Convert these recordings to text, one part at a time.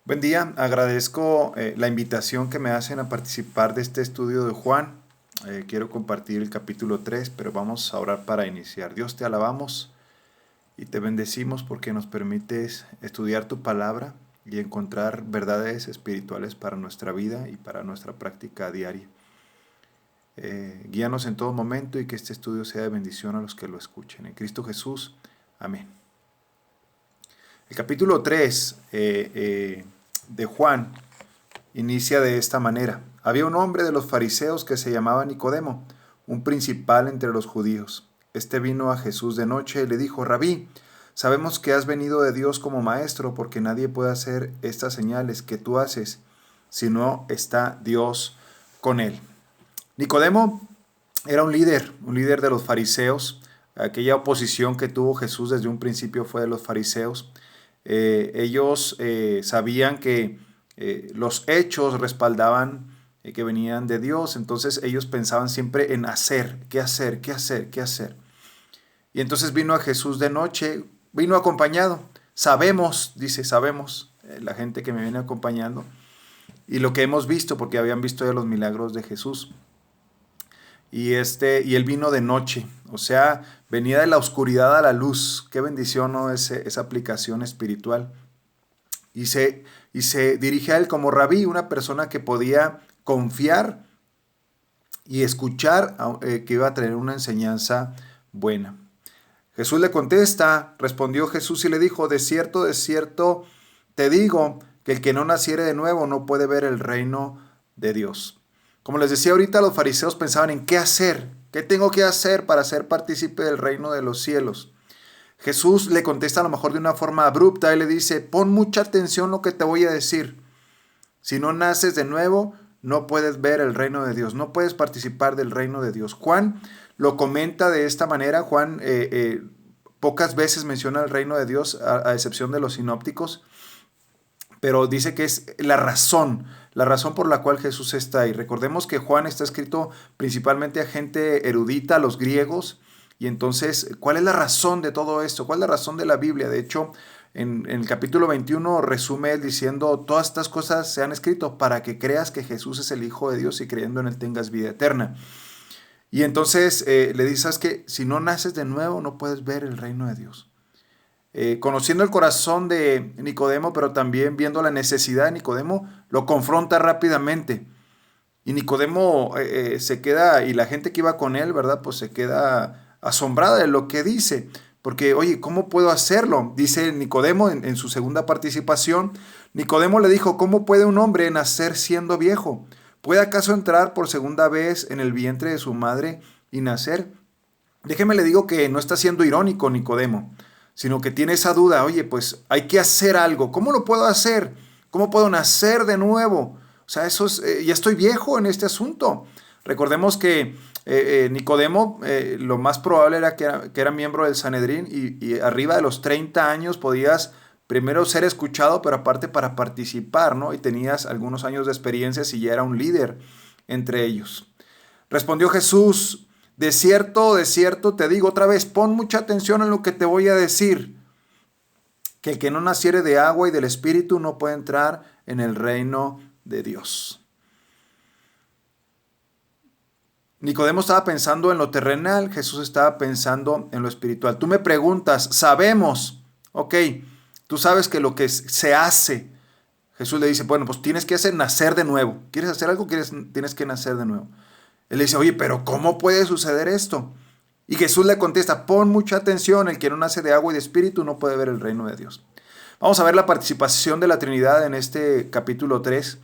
Buen día, agradezco la invitación que me hacen a participar de este estudio de Juan. Quiero compartir el capítulo 3, pero vamos a orar para iniciar. Dios, te alabamos y te bendecimos porque nos permites estudiar tu palabra y encontrar verdades espirituales para nuestra vida y para nuestra práctica diaria. Guíanos en todo momento y que este estudio sea de bendición a los que lo escuchen. En Cristo Jesús, amén. El capítulo 3 de Juan inicia de esta manera. Había un hombre de los fariseos que se llamaba Nicodemo, un principal entre los judíos. Este vino a Jesús de noche y le dijo: Rabí, sabemos que has venido de Dios como maestro, porque nadie puede hacer estas señales que tú haces si no está Dios con él. Nicodemo era un líder de los fariseos. Aquella oposición que tuvo Jesús desde un principio fue de los fariseos. Ellos sabían que los hechos respaldaban que venían de Dios, entonces ellos pensaban siempre en hacer, qué hacer, qué hacer, qué hacer. Y entonces vino a Jesús de noche, vino acompañado. Sabemos, dice, sabemos, la gente que me viene acompañando, y lo que hemos visto, porque habían visto ya los milagros de Jesús. Y él vino de noche, o sea, venía de la oscuridad a la luz. Qué bendición, ¿no? Esa aplicación espiritual. Y se dirige a él como rabí, una persona que podía confiar y escuchar que iba a tener una enseñanza buena. Jesús le contesta, respondió Jesús y le dijo: de cierto, te digo que el que no naciere de nuevo no puede ver el reino de Dios. Como les decía ahorita, los fariseos pensaban en qué hacer, qué tengo que hacer para ser partícipe del reino de los cielos. Jesús le contesta a lo mejor de una forma abrupta y le dice: pon mucha atención lo que te voy a decir. Si no naces de nuevo, no puedes ver el reino de Dios, no puedes participar del reino de Dios. Juan lo comenta de esta manera. Juan pocas veces menciona el reino de Dios, a excepción de los sinópticos, pero dice que es la razón por la cual Jesús está ahí. Recordemos que Juan está escrito principalmente a gente erudita, a los griegos. Y entonces, ¿cuál es la razón de todo esto? ¿Cuál es la razón de la Biblia? De hecho, en el capítulo 21 resume él diciendo: todas estas cosas se han escrito para que creas que Jesús es el Hijo de Dios y creyendo en él tengas vida eterna. Y entonces le dices que si no naces de nuevo no puedes ver el reino de Dios. Conociendo el corazón de Nicodemo, pero también viendo la necesidad de Nicodemo, lo confronta rápidamente. Y Nicodemo se queda, y la gente que iba con él, ¿verdad? Pues se queda asombrada de lo que dice. Porque, oye, ¿cómo puedo hacerlo? Dice Nicodemo en su segunda participación. Nicodemo le dijo: ¿cómo puede un hombre nacer siendo viejo? ¿Puede acaso entrar por segunda vez en el vientre de su madre y nacer? Déjeme le digo que no está siendo irónico Nicodemo, sino que tiene esa duda. Oye, pues hay que hacer algo. ¿Cómo lo puedo hacer? ¿Cómo puedo nacer de nuevo? O sea, ya estoy viejo en este asunto. Recordemos que Nicodemo, lo más probable era que era miembro del Sanedrín, y arriba de los 30 años podías primero ser escuchado, pero aparte para participar, ¿no? Y tenías algunos años de experiencia si ya era un líder entre ellos. Respondió Jesús: de cierto te digo otra vez, pon mucha atención en lo que te voy a decir, que el que no naciere de agua y del Espíritu no puede entrar en el reino de Dios. Nicodemo estaba pensando en lo terrenal, Jesús estaba pensando en lo espiritual. Tú me preguntas, sabemos, ok, tú sabes que lo que se hace, Jesús le dice: bueno, pues tienes que hacer nacer de nuevo. ¿Quieres hacer algo? Tienes que nacer de nuevo. Él le dice: oye, pero ¿cómo puede suceder esto? Y Jesús le contesta: pon mucha atención, el que no nace de agua y de espíritu no puede ver el reino de Dios. Vamos a ver la participación de la Trinidad en este capítulo 3.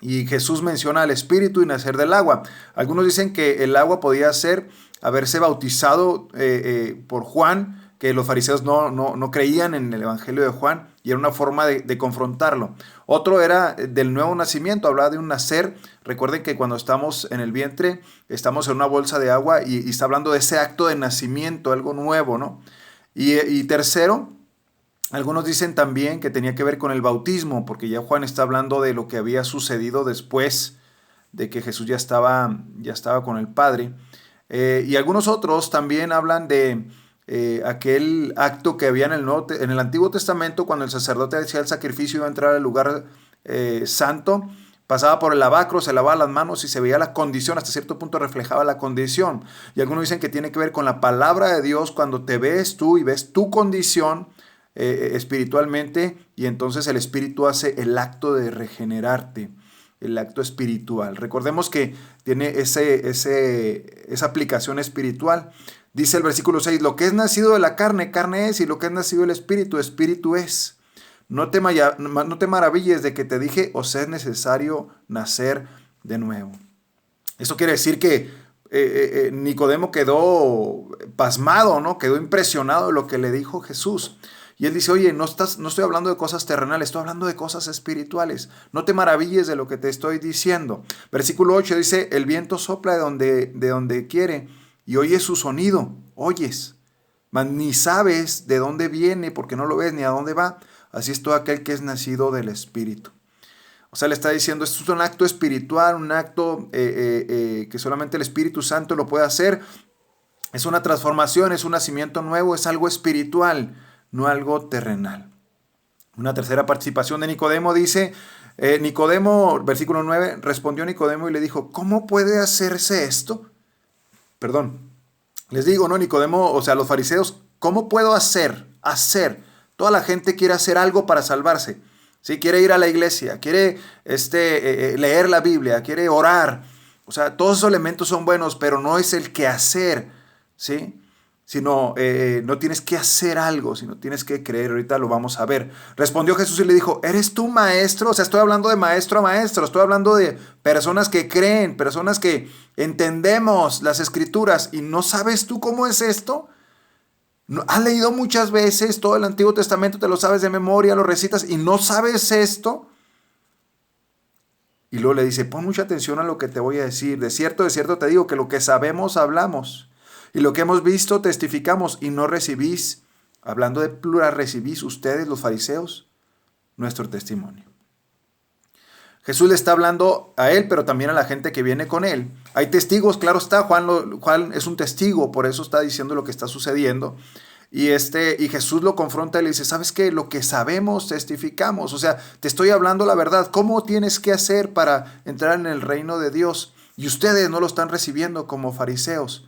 Y Jesús menciona al Espíritu y nacer del agua. Algunos dicen que el agua podía ser haberse bautizado por Juan, que los fariseos no creían en el Evangelio de Juan, y era una forma de confrontarlo. Otro era del nuevo nacimiento, hablaba de un nacer. Recuerden que cuando estamos en el vientre, estamos en una bolsa de agua, y está hablando de ese acto de nacimiento, algo nuevo, ¿no? Y tercero, algunos dicen también que tenía que ver con el bautismo, porque ya Juan está hablando de lo que había sucedido después de que Jesús ya estaba con el Padre. Y algunos otros también hablan aquel acto que había en el Antiguo Testamento, cuando el sacerdote hacía el sacrificio y iba a entrar al lugar santo, pasaba por el lavacro, se lavaba las manos y se veía la condición, hasta cierto punto reflejaba la condición. Y algunos dicen que tiene que ver con la palabra de Dios, cuando te ves tú y ves tu condición espiritualmente, y entonces el Espíritu hace el acto de regenerarte, el acto espiritual. Recordemos que tiene esa aplicación espiritual. Dice el versículo 6, lo que es nacido de la carne, carne es, y lo que es nacido del Espíritu, Espíritu es. No te maravilles de que te dije, os es necesario nacer de nuevo. Eso quiere decir que Nicodemo quedó pasmado, ¿no? Quedó impresionado de lo que le dijo Jesús. Y él dice, oye, no estoy hablando de cosas terrenales, estoy hablando de cosas espirituales. No te maravilles de lo que te estoy diciendo. Versículo 8 dice, el viento sopla de donde quiere y oyes su sonido, oyes, mas ni sabes de dónde viene porque no lo ves ni a dónde va. Así es todo aquel que es nacido del Espíritu. O sea, le está diciendo, esto es un acto espiritual, un acto que solamente el Espíritu Santo lo puede hacer. Es una transformación, es un nacimiento nuevo, es algo espiritual, no algo terrenal. Una tercera participación de Nicodemo dice, Nicodemo, versículo 9, respondió Nicodemo y le dijo, ¿cómo puede hacerse esto? Perdón, les digo, ¿no? Nicodemo, o sea, los fariseos, ¿cómo puedo hacer? Toda la gente quiere hacer algo para salvarse. ¿Sí? Quiere ir a la iglesia, quiere leer la Biblia, quiere orar. O sea, todos esos elementos son buenos, pero no es el que hacer, ¿sí? Sino, no tienes que hacer algo, sino tienes que creer. Ahorita lo vamos a ver. Respondió Jesús y le dijo, ¿eres tú maestro? O sea, estoy hablando de maestro a maestro, estoy hablando de personas que creen, personas que entendemos las Escrituras. ¿Y no sabes tú cómo es esto? ¿Has leído muchas veces todo el Antiguo Testamento, te lo sabes de memoria, lo recitas y no sabes esto? Y luego le dice, pon mucha atención a lo que te voy a decir. De cierto te digo que lo que sabemos hablamos y lo que hemos visto testificamos y no recibís, hablando de plural, recibís ustedes los fariseos nuestro testimonio. Jesús le está hablando a él, pero también a la gente que viene con él. Hay testigos, claro está, Juan es un testigo, por eso está diciendo lo que está sucediendo. Y Jesús lo confronta y le dice, ¿sabes qué? Lo que sabemos testificamos. O sea, te estoy hablando la verdad. ¿Cómo tienes que hacer para entrar en el reino de Dios? Y ustedes no lo están recibiendo como fariseos.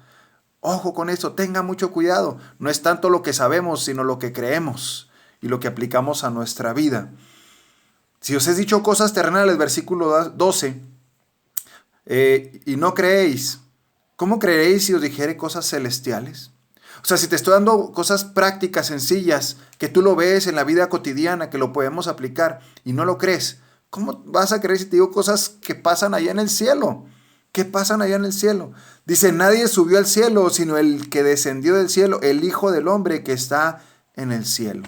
Ojo con esto, tengan mucho cuidado. No es tanto lo que sabemos, sino lo que creemos y lo que aplicamos a nuestra vida. Si os he dicho cosas terrenales, versículo 12, y no creéis, ¿cómo creeréis si os dijere cosas celestiales? O sea, si te estoy dando cosas prácticas, sencillas, que tú lo ves en la vida cotidiana, que lo podemos aplicar, y no lo crees, ¿cómo vas a creer si te digo cosas que pasan allá en el cielo? ¿Qué pasan allá en el cielo? Dice, nadie subió al cielo, sino el que descendió del cielo, el Hijo del Hombre que está en el cielo.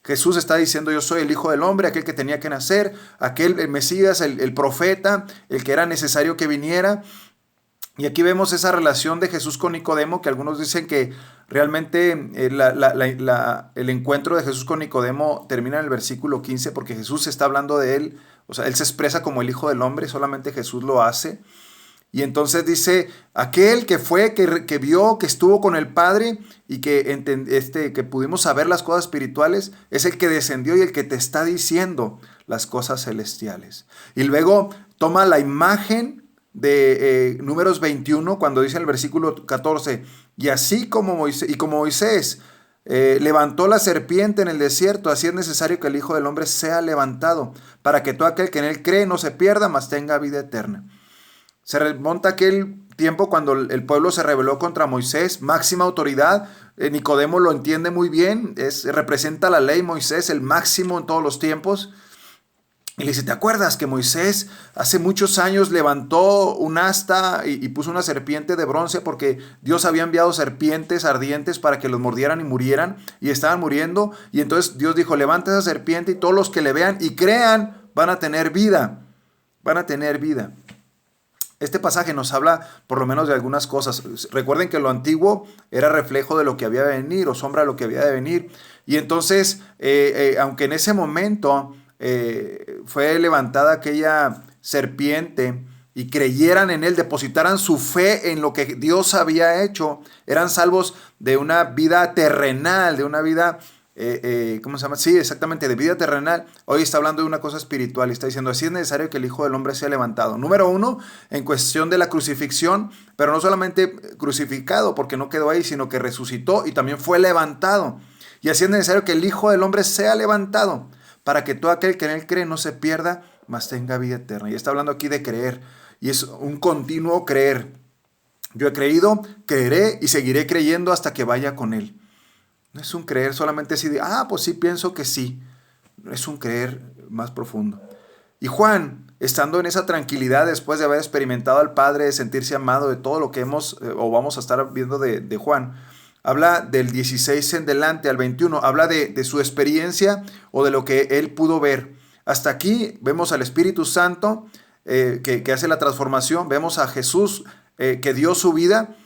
Jesús está diciendo, yo soy el Hijo del Hombre, aquel que tenía que nacer, el Mesías, el profeta, el que era necesario que viniera. Y aquí vemos esa relación de Jesús con Nicodemo, que algunos dicen que realmente el encuentro de Jesús con Nicodemo termina en el versículo 15, porque Jesús está hablando de él, o sea, él se expresa como el Hijo del Hombre, solamente Jesús lo hace. Y entonces dice, aquel que fue, que vio, que estuvo con el Padre y que pudimos saber las cosas espirituales, es el que descendió y el que te está diciendo las cosas celestiales. Y luego toma la imagen de Números 21, cuando dice en el versículo 14, y así como Moisés levantó la serpiente en el desierto, así es necesario que el Hijo del Hombre sea levantado, para que todo aquel que en él cree no se pierda, mas tenga vida eterna. Se remonta aquel tiempo cuando el pueblo se rebeló contra Moisés, máxima autoridad. Nicodemo lo entiende muy bien, representa la ley Moisés, el máximo en todos los tiempos. Y le dice, ¿te acuerdas que Moisés hace muchos años levantó un asta y puso una serpiente de bronce porque Dios había enviado serpientes ardientes para que los mordieran y murieran y estaban muriendo? Y entonces Dios dijo, levanta esa serpiente y todos los que le vean y crean van a tener vida, van a tener vida. Este pasaje nos habla por lo menos de algunas cosas. Recuerden que lo antiguo era reflejo de lo que había de venir o sombra de lo que había de venir. Y entonces, aunque en ese momento fue levantada aquella serpiente y creyeran en Él, depositaran su fe en lo que Dios había hecho, eran salvos de una vida terrenal, de una vida, ¿cómo se llama? Sí, exactamente, de vida terrenal. Hoy está hablando de una cosa espiritual y está diciendo, así es necesario que el Hijo del Hombre sea levantado. Número uno, en cuestión de la crucifixión, pero no solamente crucificado, porque no quedó ahí, sino que resucitó y también fue levantado. Y así es necesario que el Hijo del Hombre sea levantado, para que todo aquel que en Él cree no se pierda, mas tenga vida eterna. Y está hablando aquí de creer, y es un continuo creer. Yo he creído, creeré y seguiré creyendo hasta que vaya con Él. No es un creer solamente así de, pues sí, pienso que sí. Es un creer más profundo. Y Juan, estando en esa tranquilidad después de haber experimentado al Padre, de sentirse amado, de todo lo que hemos o vamos a estar viendo de Juan, habla del 16 en delante al 21, habla de su experiencia o de lo que él pudo ver. Hasta aquí vemos al Espíritu Santo que hace la transformación, vemos a Jesús que dio su vida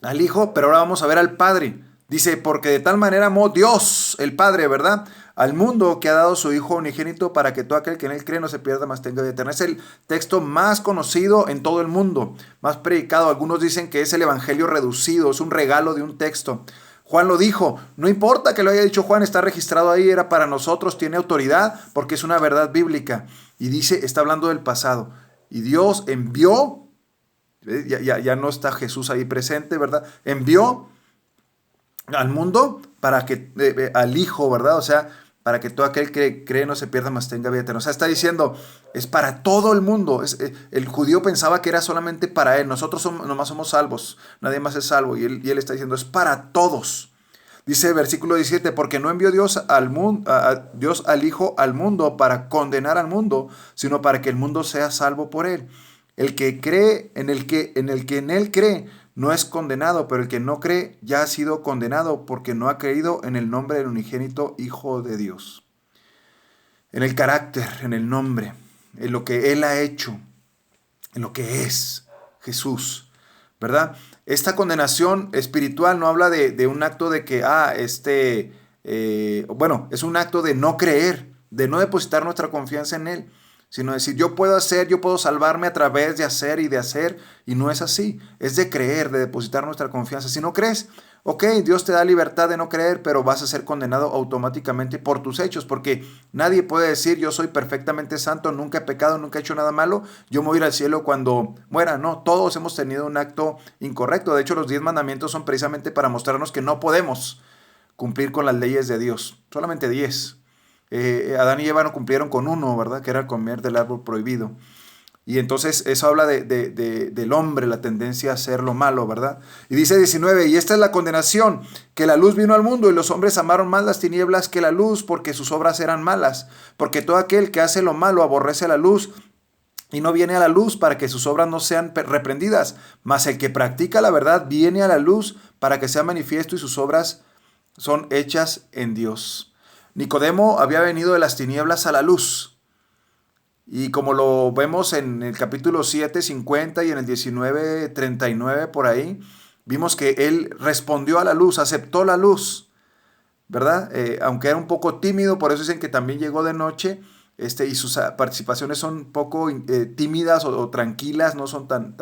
al Hijo, pero ahora vamos a ver al Padre. Dice, porque de tal manera amó Dios, el Padre, ¿verdad?, al mundo, que ha dado su Hijo unigénito para que todo aquel que en Él cree no se pierda, mas tenga vida eterna. Es el texto más conocido en todo el mundo, más predicado. Algunos dicen que es el Evangelio reducido, es un regalo de un texto. Juan lo dijo, no importa que lo haya dicho Juan, está registrado ahí, era para nosotros, tiene autoridad porque es una verdad bíblica. Y dice, está hablando del pasado. Y Dios envió, ya no está Jesús ahí presente, ¿verdad? Envió al mundo para que, al Hijo, ¿verdad? O sea, para que todo aquel que cree no se pierda, mas tenga vida eterna. O sea, está diciendo, es para todo el mundo. El judío pensaba que era solamente para él. Nosotros nomás somos salvos, nadie más es salvo. Y él está diciendo, es para todos. Dice versículo 17, porque no envió Dios Dios al Hijo al mundo para condenar al mundo, sino para que el mundo sea salvo por él. El que cree en el que en él cree no es condenado, pero el que no cree ya ha sido condenado porque no ha creído en el nombre del unigénito Hijo de Dios. En el carácter, en el nombre, en lo que Él ha hecho, en lo que es Jesús, ¿verdad? Esta condenación espiritual no habla de un acto de que, es un acto de no creer, de no depositar nuestra confianza en Él, sino decir, yo puedo salvarme a través de hacer, y no es así. Es de creer, de depositar nuestra confianza. Si no crees, ok, Dios te da libertad de no creer, pero vas a ser condenado automáticamente por tus hechos, porque nadie puede decir, yo soy perfectamente santo, nunca he pecado, nunca he hecho nada malo, yo me voy a ir al cielo cuando muera. No, todos hemos tenido un acto incorrecto. De hecho, los 10 mandamientos son precisamente para mostrarnos que no podemos cumplir con las leyes de Dios. Solamente 10. Adán y Eva no cumplieron con uno, ¿verdad? Que era comer del árbol prohibido. Y entonces eso habla del hombre, la tendencia a hacer lo malo, ¿verdad? Y dice 19, y esta es la condenación, que la luz vino al mundo y los hombres amaron más las tinieblas que la luz porque sus obras eran malas. Porque todo aquel que hace lo malo aborrece la luz y no viene a la luz para que sus obras no sean reprendidas. Mas el que practica la verdad viene a la luz para que sea manifiesto y sus obras son hechas en Dios. Nicodemo había venido de las tinieblas a la luz. Y como lo vemos en el capítulo 7:50 y en el 19:39 por ahí, vimos que él respondió a la luz, aceptó la luz, ¿verdad? Aunque era un poco tímido, por eso dicen que también llegó de noche, y sus participaciones son un poco tímidas o tranquilas, no son tan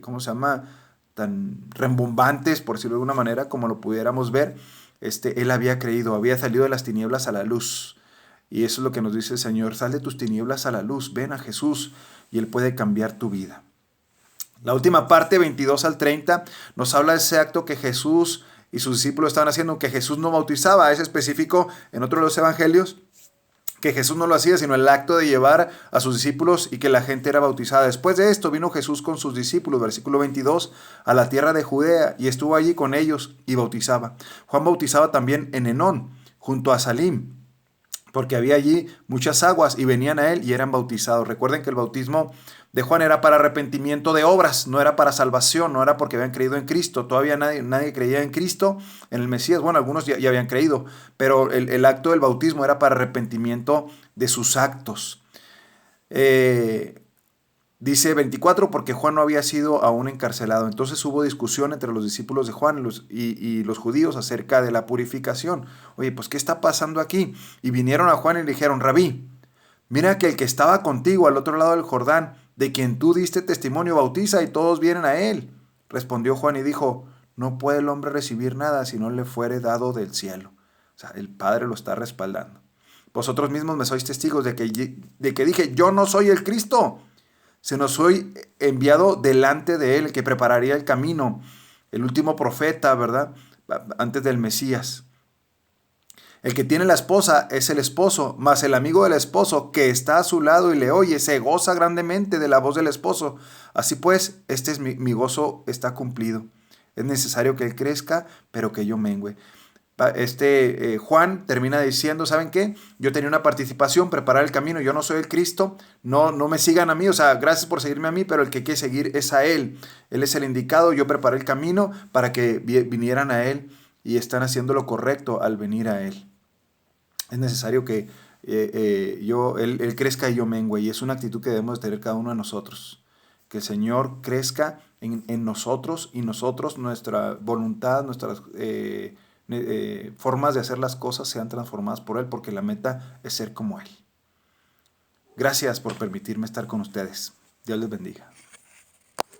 ¿cómo se llama? Tan rembombantes, por decirlo de alguna manera, como lo pudiéramos ver. Él había creído, había salido de las tinieblas a la luz. Y eso es lo que nos dice el Señor, sal de tus tinieblas a la luz, ven a Jesús y Él puede cambiar tu vida. La última parte, 22 al 30, nos habla de ese acto que Jesús y sus discípulos estaban haciendo, que Jesús no bautizaba. Es específico en otro de los evangelios, que Jesús no lo hacía, sino el acto de llevar a sus discípulos y que la gente era bautizada. Después de esto vino Jesús con sus discípulos, versículo 22, a la tierra de Judea y estuvo allí con ellos y bautizaba. Juan bautizaba también en Enón, junto a Salim, porque había allí muchas aguas y venían a él y eran bautizados. Recuerden que el bautismo de Juan era para arrepentimiento de obras, no era para salvación, no era porque habían creído en Cristo. Todavía nadie creía en Cristo, en el Mesías. Bueno, algunos ya habían creído, pero el acto del bautismo era para arrepentimiento de sus actos. Dice 24, porque Juan no había sido aún encarcelado. Entonces hubo discusión entre los discípulos de Juan y los judíos acerca de la purificación. Oye, pues ¿qué está pasando aquí? Y vinieron a Juan y le dijeron, Rabí, mira que el que estaba contigo al otro lado del Jordán de quien tú diste testimonio, bautiza y todos vienen a él. Respondió Juan y dijo, no puede el hombre recibir nada si no le fuere dado del cielo. O sea, el Padre lo está respaldando. Vosotros mismos me sois testigos de que dije, yo no soy el Cristo, sino soy enviado delante de él, que prepararía el camino, el último profeta, ¿verdad? Antes del Mesías. El que tiene la esposa es el esposo, mas el amigo del esposo que está a su lado y le oye, se goza grandemente de la voz del esposo. Así pues, mi gozo está cumplido. Es necesario que él crezca, pero que yo mengüe. Juan termina diciendo, ¿saben qué? Yo tenía una participación, preparar el camino, yo no soy el Cristo, no me sigan a mí, o sea, gracias por seguirme a mí, pero el que quiere seguir es a él. Él es el indicado, yo preparé el camino para que vinieran a él y están haciendo lo correcto al venir a él. Es necesario que él crezca y yo mengüe, y es una actitud que debemos tener cada uno de nosotros. Que el Señor crezca en nosotros y nosotros, nuestra voluntad, nuestras formas de hacer las cosas sean transformadas por Él, porque la meta es ser como Él. Gracias por permitirme estar con ustedes. Dios les bendiga.